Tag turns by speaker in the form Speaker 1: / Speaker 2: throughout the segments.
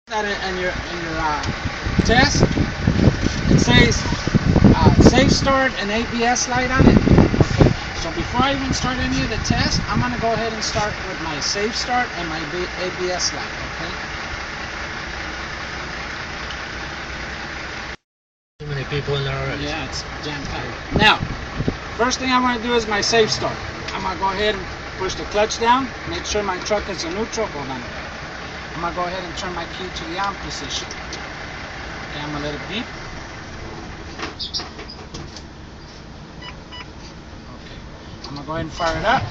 Speaker 1: That in your test, it says safe start and ABS light on it. Okay. So before I even start any of the test, I'm gonna go ahead and start with my safe start and my ABS light. Okay.
Speaker 2: Too many people in there already.
Speaker 1: Yeah, it's jam packed. Now, first thing I want to do is my safe start. I'm gonna go ahead and push the clutch down. Make sure my truck is in neutral. Hold on. I'm going to go ahead and turn my key to the on position. Okay, I'm going to let it beep. Okay, I'm going to go ahead and fire it up.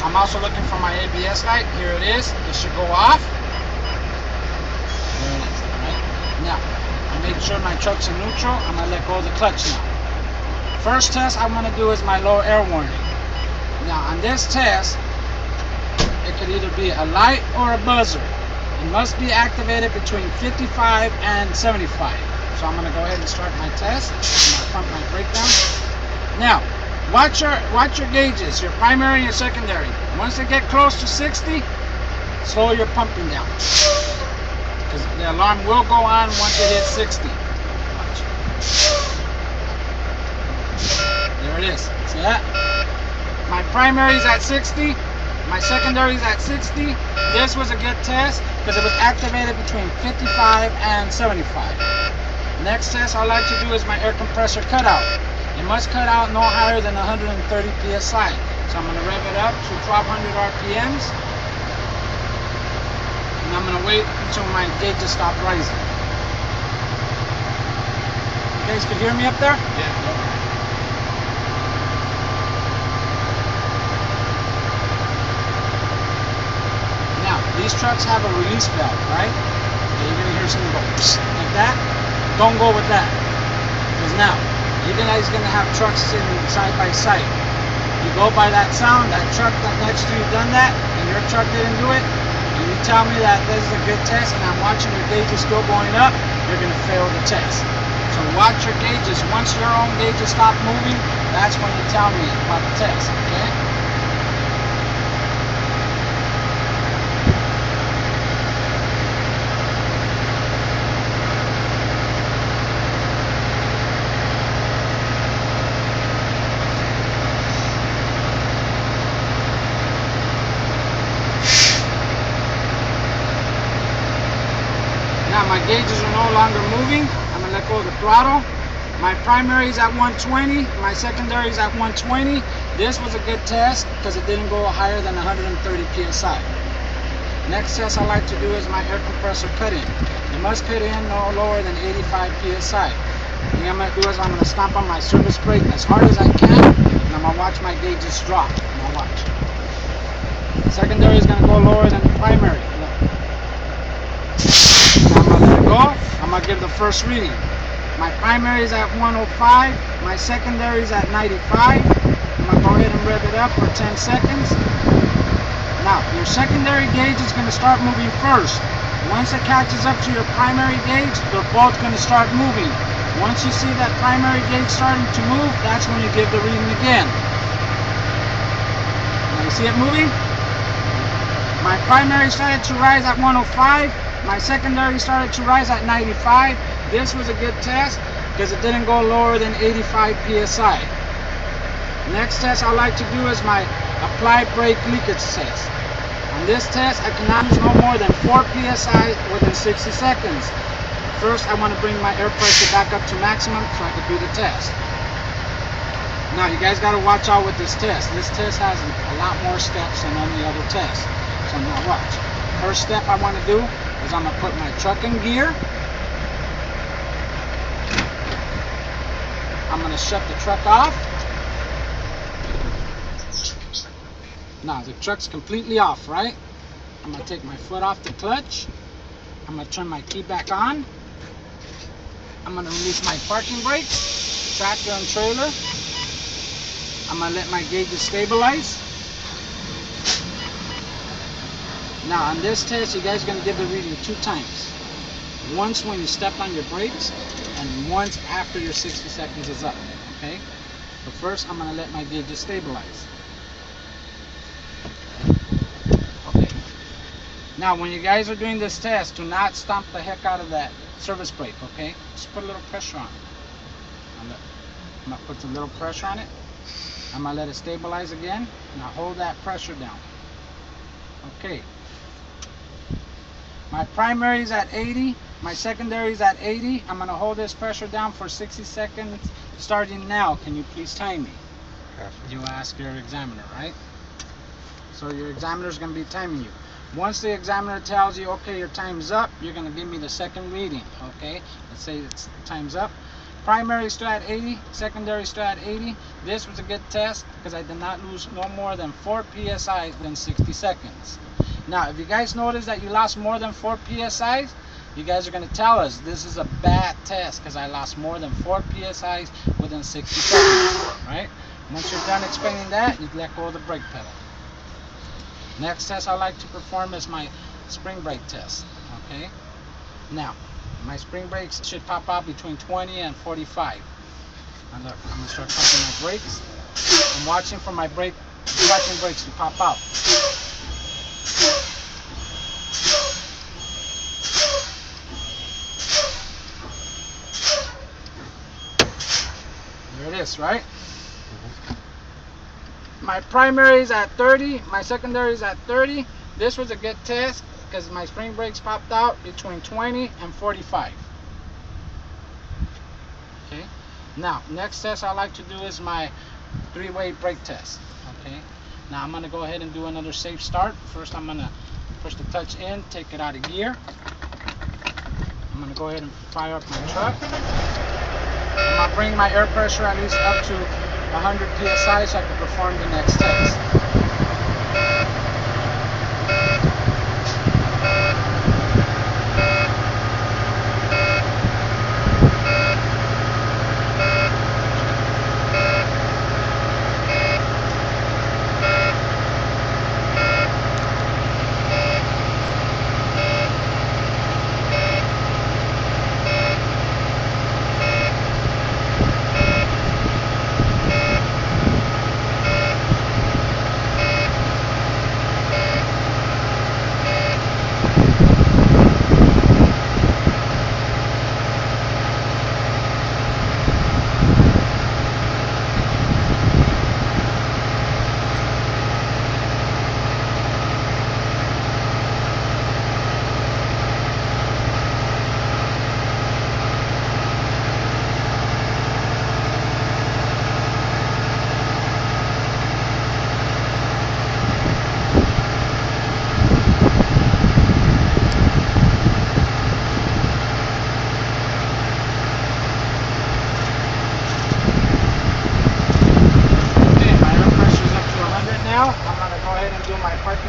Speaker 1: I'm also looking for my ABS light. Here it is. It should go off. There it is. Alright. Now, I made sure my truck's in neutral. I'm going to let go of the clutch now. First test I want to do is my low air warning. Now, on this test, it could either be a light or a buzzer. It must be activated between 55 and 75. So I'm going to go ahead and start my test. I'm going to pump my brake down. Now, watch your gauges, your primary and your secondary. Once they get close to 60, slow your pumping down. Because the alarm will go on once it hits 60. Watch. There it is. See that? My primary is at 60. My secondary is at 60. This was a good test because it was activated between 55 and 75. Next test I like to do is my air compressor cutout. It must cut out no higher than 130 psi. So I'm going to rev it up to 1200 RPMs. And I'm going to wait until my gauges stop rising. You guys can hear me up there?
Speaker 2: Yeah.
Speaker 1: These trucks have a release valve, right? So you're going to hear something go like that. Don't go with that. Because now, you guys are going to have trucks sitting side by side. You go by that sound, that truck that next to you done that, and your truck didn't do it, and you tell me that this is a good test, and I'm watching your gauges still going up, you're going to fail the test. So watch your gauges. Once your own gauges stop moving, that's when you tell me about the test, okay? My gauges are no longer moving. I'm going to let go of the throttle. My primary is at 120. My secondary is at 120. This was a good test because it didn't go higher than 130 psi. Next test I like to do is my air compressor cut-in. It must cut in no lower than 85 psi. The thing I'm going to do is I'm going to stomp on my service brake as hard as I can, and I'm going to watch my gauges drop. I'm going to watch. Secondary is going to go lower than the primary. I'm going to let it go. I'm going to give the first reading. My primary is at 105. My secondary is at 95. I'm going to go ahead and rev it up for 10 seconds. Now, your secondary gauge is going to start moving first. Once it catches up to your primary gauge, they're both going to start moving. Once you see that primary gauge starting to move, that's when you give the reading again. Now, you see it moving? My primary started to rise at 105. My secondary started to rise at 95. This was a good test because it didn't go lower than 85 psi. Next test I like to do is my applied brake leakage test. On this test, I cannot use no more than 4 psi within 60 seconds. First, I want to bring my air pressure back up to maximum so I can do the test. Now, you guys got to watch out with this test. This test has a lot more steps than any other test. So now watch. First step I want to do is I'm going to put my truck in gear. I'm going to shut the truck off. Now the truck's completely off, right? I'm going to take my foot off the clutch. I'm going to turn my key back on. I'm going to release my parking brakes, tractor and trailer. I'm going to let my gauges stabilize. Now on this test, you guys are going to give the reading 2 times. Once when you step on your brakes, and once after your 60 seconds is up, okay? But first, I'm going to let my gauges stabilize. Okay. Now, when you guys are doing this test, do not stomp the heck out of that service brake, okay? Just put a little pressure on it. I'm gonna put some little pressure on it. I'm gonna let it stabilize again. Now hold that pressure down. Okay. My primary is at 80. My secondary is at 80. I'm gonna hold this pressure down for 60 seconds starting now. Can you please time me? You ask your examiner, right? So your examiner is gonna be timing you. Once the examiner tells you, okay, your time's up, you're gonna give me the second reading, okay? Let's say it's time's up. Primary still at 80, secondary still at 80. This was a good test because I did not lose no more than 4 psi in 60 seconds. Now, if you guys notice that you lost more than 4 psi, you guys are gonna tell us this is a bad test because I lost more than 4 psi within 60 seconds, right? Once you're done explaining that, you let go of the brake pedal. Next test I like to perform is my spring brake test, okay? Now, my spring brakes should pop out between 20 and 45. And look, I'm gonna start pumping my brakes. I'm watching for my brakes to pop out. There it is, right? My primary is at 30, my secondary is at 30. This was a good test because my spring brakes popped out between 20 and 45. Okay. Now, next test I like to do is my 3-way brake test. Okay. Now I'm gonna go ahead and do another safe start. First, I'm gonna push the clutch in, take it out of gear. I'm gonna go ahead and fire up my truck. I'm gonna bring my air pressure at least up to 100 psi so I can perform the next test.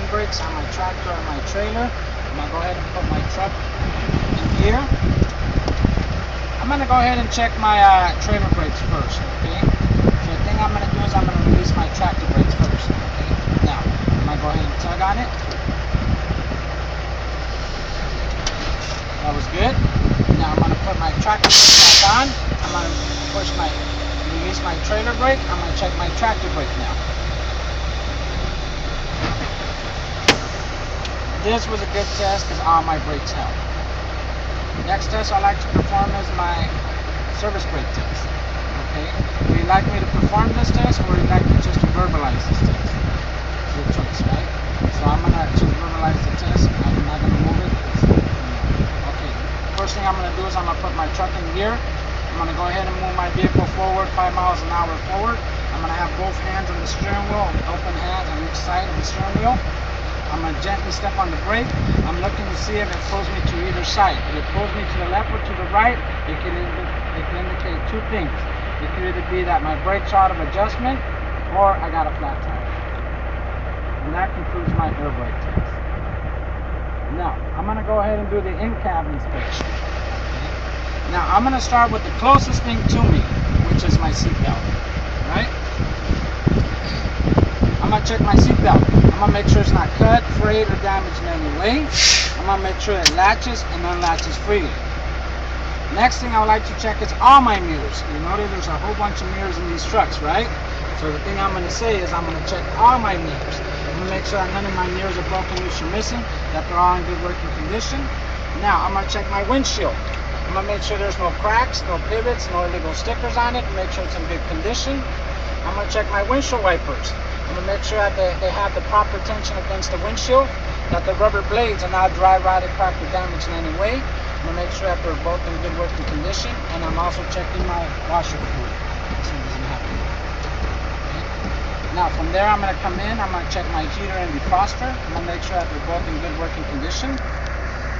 Speaker 1: brakes on my tractor and my trailer. I'm going to go ahead and put my truck in gear. I'm going to go ahead and check my trailer brakes first, okay? So the thing I'm going to do is I'm going to release my tractor brakes first, okay? Now, I'm going to go ahead and tug on it. That was good. Now I'm going to put my tractor brakes back on. I'm going to release my trailer brake. I'm going to check my tractor brake now. This was a good test because all my brakes held. Next test I like to perform is my service brake test. Okay? Would you like me to perform this test, or would you like me just to verbalize this test? It's your choice, right? So I'm going to just verbalize the test. I'm not going to move it. Okay. First thing I'm going to do is I'm going to put my truck in gear. I'm going to go ahead and move my vehicle forward 5 miles an hour forward. I'm going to have both hands on the steering wheel, open hands on each side of the steering wheel. I'm going to gently step on the brake. I'm looking to see if it pulls me to either side. If it pulls me to the left or to the right, it can indicate two things. It could either be that my brakes are out of adjustment, or I got a flat tire. And that concludes my air brake test. Now, I'm going to go ahead and do the in-cab inspection. Okay. Now, I'm going to start with the closest thing to me, which is my seatbelt. Right? I'm going to check my seatbelt. I'm going to make sure it's not cut, frayed, or damaged in any way. I'm going to make sure it latches and unlatches freely. Next thing I would like to check is all my mirrors. You notice there's a whole bunch of mirrors in these trucks, right? So the thing I'm going to say is I'm going to check all my mirrors. I'm gonna make sure that none of my mirrors are broken, loose, or missing, that they're all in good working condition. Now I'm gonna check my windshield. I'm gonna make sure there's no cracks, no pivots, no illegal stickers on it, and make sure it's in good condition. I'm gonna check my windshield wipers. I'm gonna make sure that they have the proper tension against the windshield, that the rubber blades are not dry, rotted, cracked, or damaged in any way. I'm gonna make sure that they're both in good working condition, and I'm also checking my washer fluid. This one doesn't have it. Okay. Now from there, I'm gonna come in. I'm gonna check my heater and defroster. I'm gonna make sure that they're both in good working condition.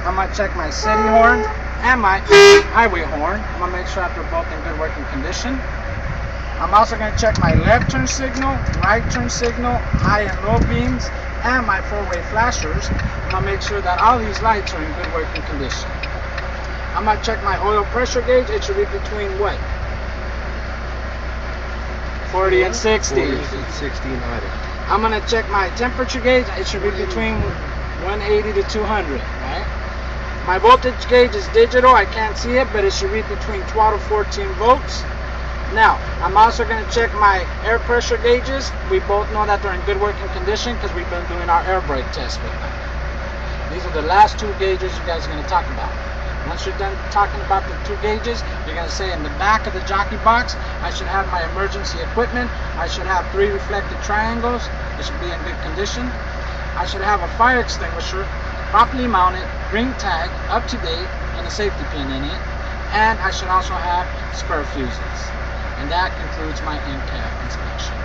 Speaker 1: I'm gonna check my city horn and my highway horn. I'm gonna make sure that they're both in good working condition. I'm also going to check my left turn signal, right turn signal, high and low beams, and my four-way flashers. I'm going to make sure that all these lights are in good working condition. I'm going to check my oil pressure gauge. It should be between what? 40 and 60.
Speaker 3: 40 and 60 90.
Speaker 1: I'm going to check my temperature gauge. It should be between 180 to 200, right? My voltage gauge is digital. I can't see it, but it should be between 12 to 14 volts. Now, I'm also going to check my air pressure gauges. We both know that they're in good working condition because we've been doing our air brake test with them. These are the last two gauges you guys are going to talk about. Once you're done talking about the two gauges, you're going to say in the back of the jockey box, I should have my emergency equipment. I should have 3 reflective triangles. It should be in good condition. I should have a fire extinguisher, properly mounted, ring tag, up to date, and a safety pin in it. And I should also have spare fuses. And that concludes my in-cab inspection.